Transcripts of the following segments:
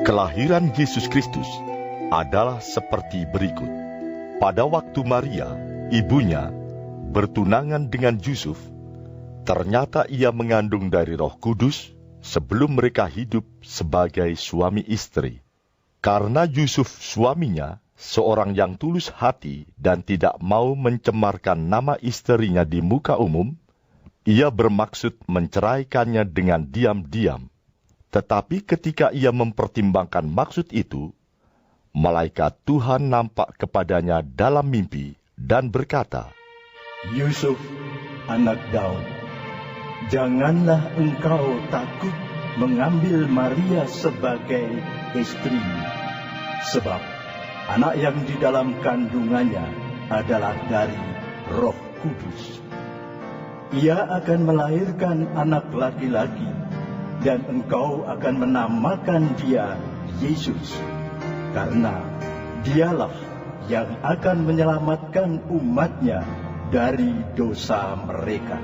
Kelahiran Yesus Kristus adalah seperti berikut. Pada waktu Maria, ibunya, bertunangan dengan Yusuf, ternyata ia mengandung dari Roh Kudus sebelum mereka hidup sebagai suami istri. Karena Yusuf suaminya seorang yang tulus hati dan tidak mau mencemarkan nama istrinya di muka umum, ia bermaksud menceraikannya dengan diam-diam. Tetapi ketika ia mempertimbangkan maksud itu, malaikat Tuhan nampak kepadanya dalam mimpi dan berkata, Yusuf, anak Daud, janganlah engkau takut mengambil Maria sebagai istrimu, sebab anak yang di dalam kandungannya adalah dari Roh Kudus. Ia akan melahirkan anak laki-laki, dan engkau akan menamakan dia Yesus, karena dialah yang akan menyelamatkan umatnya dari dosa mereka.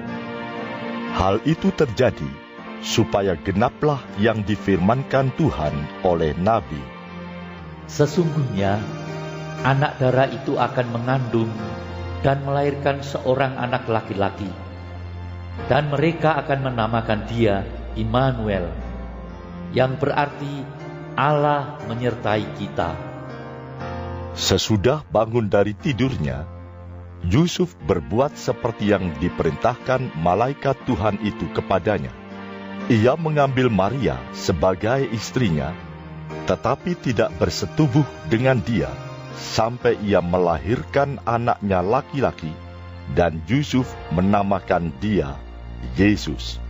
Hal itu terjadi supaya genaplah yang difirmankan Tuhan oleh Nabi. Sesungguhnya anak darah itu akan mengandung dan melahirkan seorang anak laki-laki, dan mereka akan menamakan dia Immanuel, yang berarti Allah menyertai kita. Sesudah bangun dari tidurnya, Yusuf berbuat seperti yang diperintahkan malaikat Tuhan itu kepadanya. Ia mengambil Maria sebagai istrinya, tetapi tidak bersetubuh dengan dia sampai ia melahirkan anaknya laki-laki, dan Yusuf menamakan dia Yesus.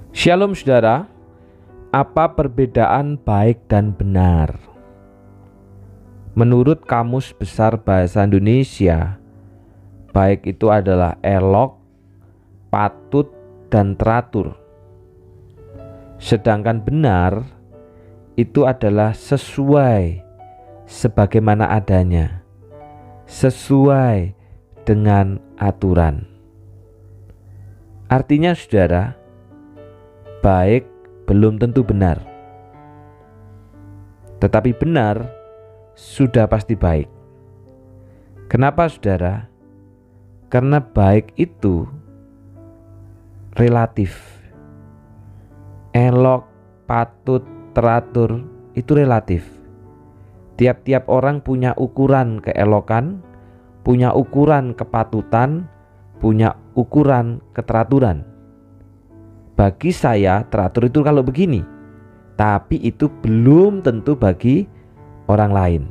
Shalom saudara, apa perbedaan baik dan benar? Menurut Kamus Besar Bahasa Indonesia, baik itu adalah elok, patut, dan teratur. Sedangkan benar itu adalah sesuai sebagaimana adanya, sesuai dengan aturan. Artinya saudara, baik belum tentu benar, tetapi benar sudah pasti baik. Kenapa saudara? Karena baik itu relatif. Elok, patut, teratur itu relatif. Tiap-tiap orang punya ukuran keelokan, punya ukuran kepatutan, punya ukuran keteraturan. Bagi saya teratur itu kalau begini, tapi itu belum tentu bagi orang lain.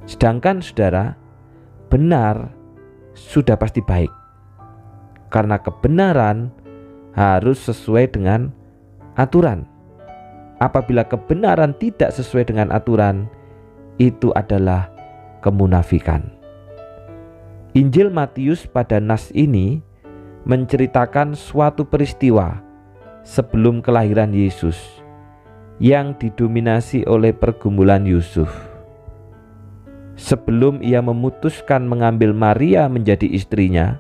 Sedangkan saudara, benar sudah pasti baik, karena kebenaran harus sesuai dengan aturan. Apabila kebenaran tidak sesuai dengan aturan, itu adalah kemunafikan. Injil Matius pada nas ini menceritakan suatu peristiwa sebelum kelahiran Yesus yang didominasi oleh pergumulan Yusuf. Sebelum ia memutuskan mengambil Maria menjadi istrinya,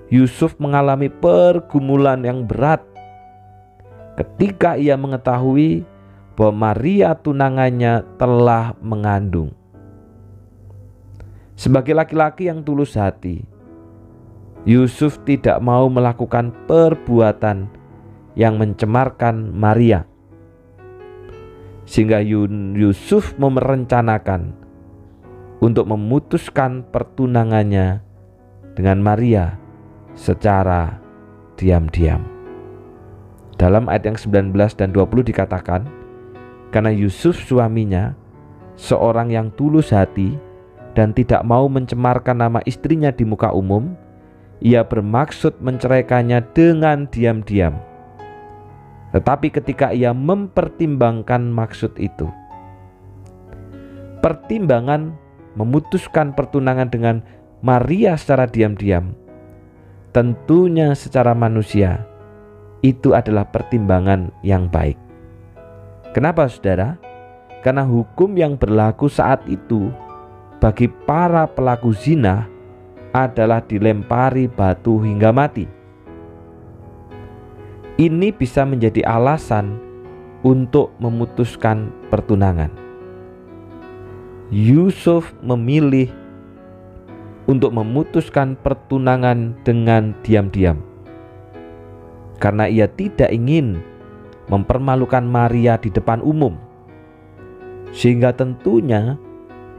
Yusuf mengalami pergumulan yang berat ketika ia mengetahui bahwa Maria tunangannya telah mengandung. Sebagai laki-laki yang tulus hati, Yusuf tidak mau melakukan perbuatan yang mencemarkan Maria, sehingga Yusuf merencanakan untuk memutuskan pertunangannya dengan Maria secara diam-diam. Dalam ayat yang 19 dan 20 dikatakan, karena Yusuf suaminya seorang yang tulus hati dan tidak mau mencemarkan nama istrinya di muka umum, ia bermaksud menceraikannya dengan diam-diam. Tetapi ketika ia mempertimbangkan maksud itu, pertimbangan memutuskan pertunangan dengan Maria secara diam-diam, tentunya secara manusia itu adalah pertimbangan yang baik. Kenapa saudara? Karena hukum yang berlaku saat itu bagi para pelaku zina adalah dilempari batu hingga mati. Ini bisa menjadi alasan untuk memutuskan pertunangan. Yusuf memilih untuk memutuskan pertunangan dengan diam-diam karena ia tidak ingin mempermalukan Maria di depan umum. Sehingga tentunya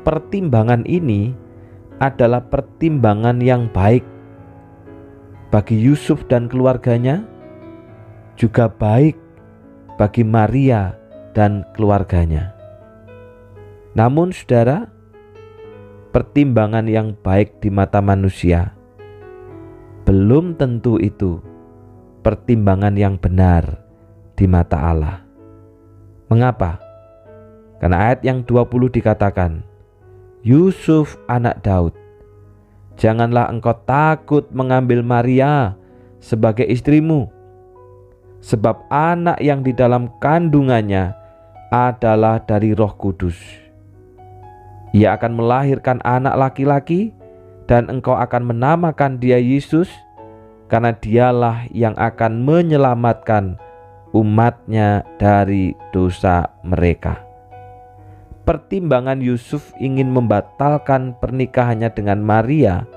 pertimbangan ini adalah pertimbangan yang baik bagi Yusuf dan keluarganya, juga baik bagi Maria dan keluarganya. Namun saudara, pertimbangan yang baik di mata manusia belum tentu itu pertimbangan yang benar di mata Allah. Mengapa? Karena ayat yang 20 dikatakan, Yusuf anak Daud, janganlah engkau takut mengambil Maria sebagai istrimu, sebab anak yang di dalam kandungannya adalah dari Roh Kudus. Ia akan melahirkan anak laki-laki dan engkau akan menamakan dia Yesus, karena dialah yang akan menyelamatkan umatnya dari dosa mereka. Pertimbangan Yusuf ingin membatalkan pernikahannya dengan Maria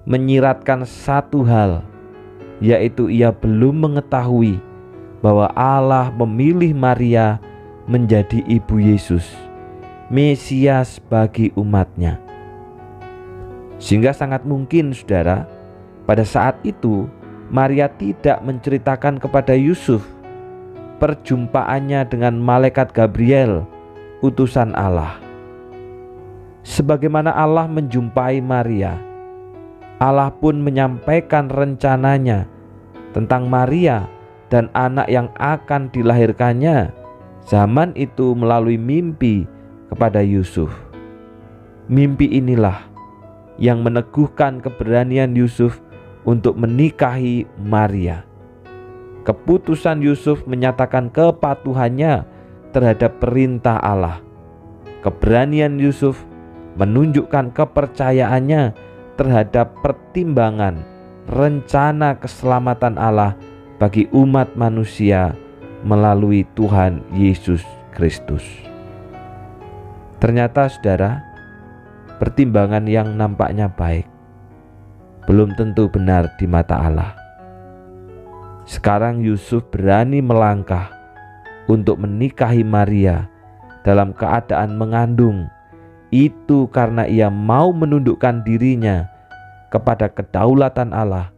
menyiratkan satu hal, yaitu ia belum mengetahui bahwa Allah memilih Maria menjadi ibu Yesus, Mesias bagi umatnya. Sehingga sangat mungkin saudara, pada saat itu Maria tidak menceritakan kepada Yusuf perjumpaannya dengan malaikat Gabriel, utusan Allah. Sebagaimana Allah menjumpai Maria, Allah pun menyampaikan rencananya tentang Maria dan anak yang akan dilahirkannya zaman itu melalui mimpi kepada Yusuf. Mimpi inilah yang meneguhkan keberanian Yusuf untuk menikahi Maria. Keputusan Yusuf menyatakan kepatuhannya terhadap perintah Allah. Keberanian Yusuf menunjukkan kepercayaannya terhadap pertimbangan rencana keselamatan Allah bagi umat manusia melalui Tuhan Yesus Kristus. Ternyata saudara, pertimbangan yang nampaknya baik belum tentu benar di mata Allah. Sekarang Yusuf berani melangkah untuk menikahi Maria dalam keadaan mengandung. Itu karena ia mau menundukkan dirinya kepada kedaulatan Allah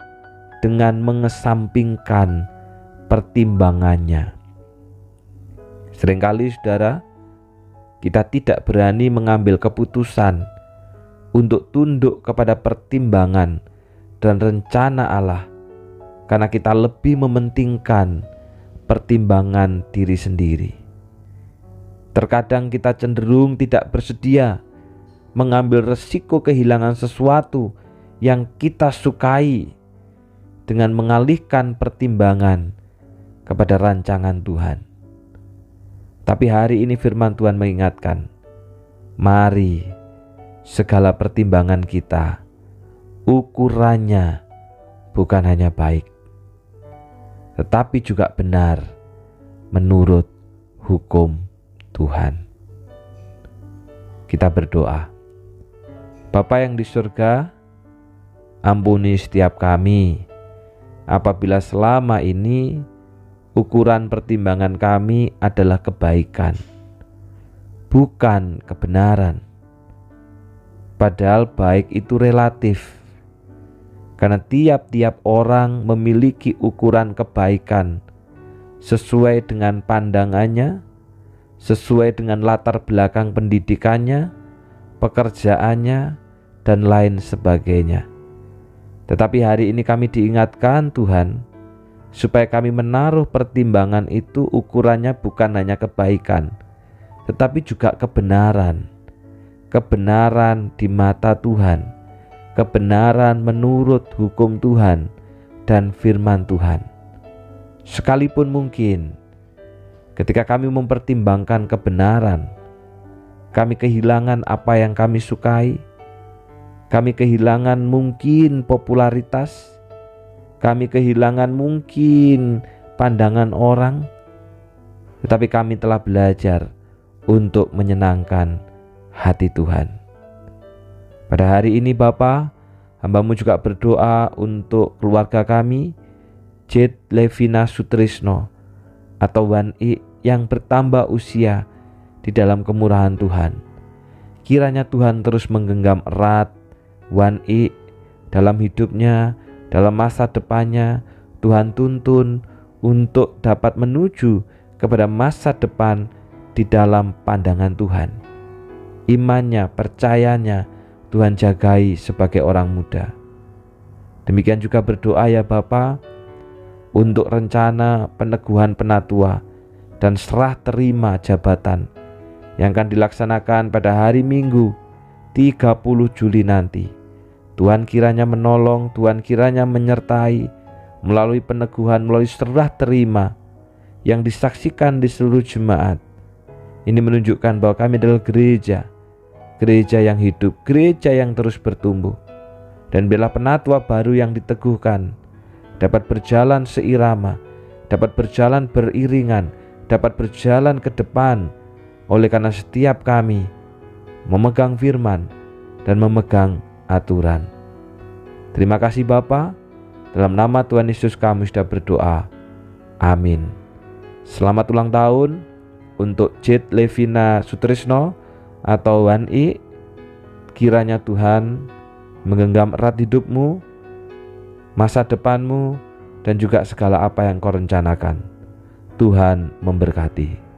dengan mengesampingkan pertimbangannya. Seringkali saudara, kita tidak berani mengambil keputusan untuk tunduk kepada pertimbangan dan rencana Allah karena kita lebih mementingkan pertimbangan diri sendiri. Terkadang kita cenderung tidak bersedia mengambil resiko kehilangan sesuatu yang kita sukai dengan mengalihkan pertimbangan kepada rancangan Tuhan. Tapi hari ini firman Tuhan mengingatkan, mari segala pertimbangan kita, ukurannya bukan hanya baik, tetapi juga benar menurut hukum Tuhan. Kita berdoa. Bapa yang di surga, ampuni setiap kami apabila selama ini ukuran pertimbangan kami adalah kebaikan, bukan kebenaran. Padahal baik itu relatif, karena tiap-tiap orang memiliki ukuran kebaikan sesuai dengan pandangannya, sesuai dengan latar belakang pendidikannya, pekerjaannya, dan lain sebagainya. Tetapi hari ini kami diingatkan Tuhan, supaya kami menaruh pertimbangan itu ukurannya bukan hanya kebaikan, tetapi juga kebenaran. Kebenaran di mata Tuhan, kebenaran menurut hukum Tuhan dan firman Tuhan. Sekalipun mungkin ketika kami mempertimbangkan kebenaran, kami kehilangan apa yang kami sukai, kami kehilangan mungkin popularitas, kami kehilangan mungkin pandangan orang, tetapi kami telah belajar untuk menyenangkan hati Tuhan. Pada hari ini Bapa, hamba-Mu juga berdoa untuk keluarga kami, Jade Levina Sutrisno atau Wan I yang bertambah usia di dalam kemurahan Tuhan. Kiranya Tuhan terus menggenggam erat Wan I dalam hidupnya, dalam masa depannya. Tuhan tuntun untuk dapat menuju kepada masa depan di dalam pandangan Tuhan. Imannya, percayanya Tuhan jagai sebagai orang muda. Demikian juga berdoa ya Bapa untuk rencana peneguhan penatua dan serah terima jabatan yang akan dilaksanakan pada hari Minggu 30 Juli nanti. Tuhan kiranya menolong, Tuhan kiranya menyertai melalui peneguhan, melalui serah terima yang disaksikan di seluruh jemaat. Ini menunjukkan bahwa kami adalah gereja yang hidup, gereja yang terus bertumbuh. Dan bila penatua baru yang diteguhkan dapat berjalan seirama, dapat berjalan beriringan, dapat berjalan ke depan, oleh karena setiap kami memegang firman dan memegang aturan. Terima kasih Bapa, dalam nama Tuhan Yesus kami sudah berdoa. Amin. Selamat ulang tahun untuk Jade Levina Sutrisno atau Wan I. Kiranya Tuhan menggenggam erat hidupmu, masa depanmu, dan juga segala apa yang kau rencanakan. Tuhan memberkati.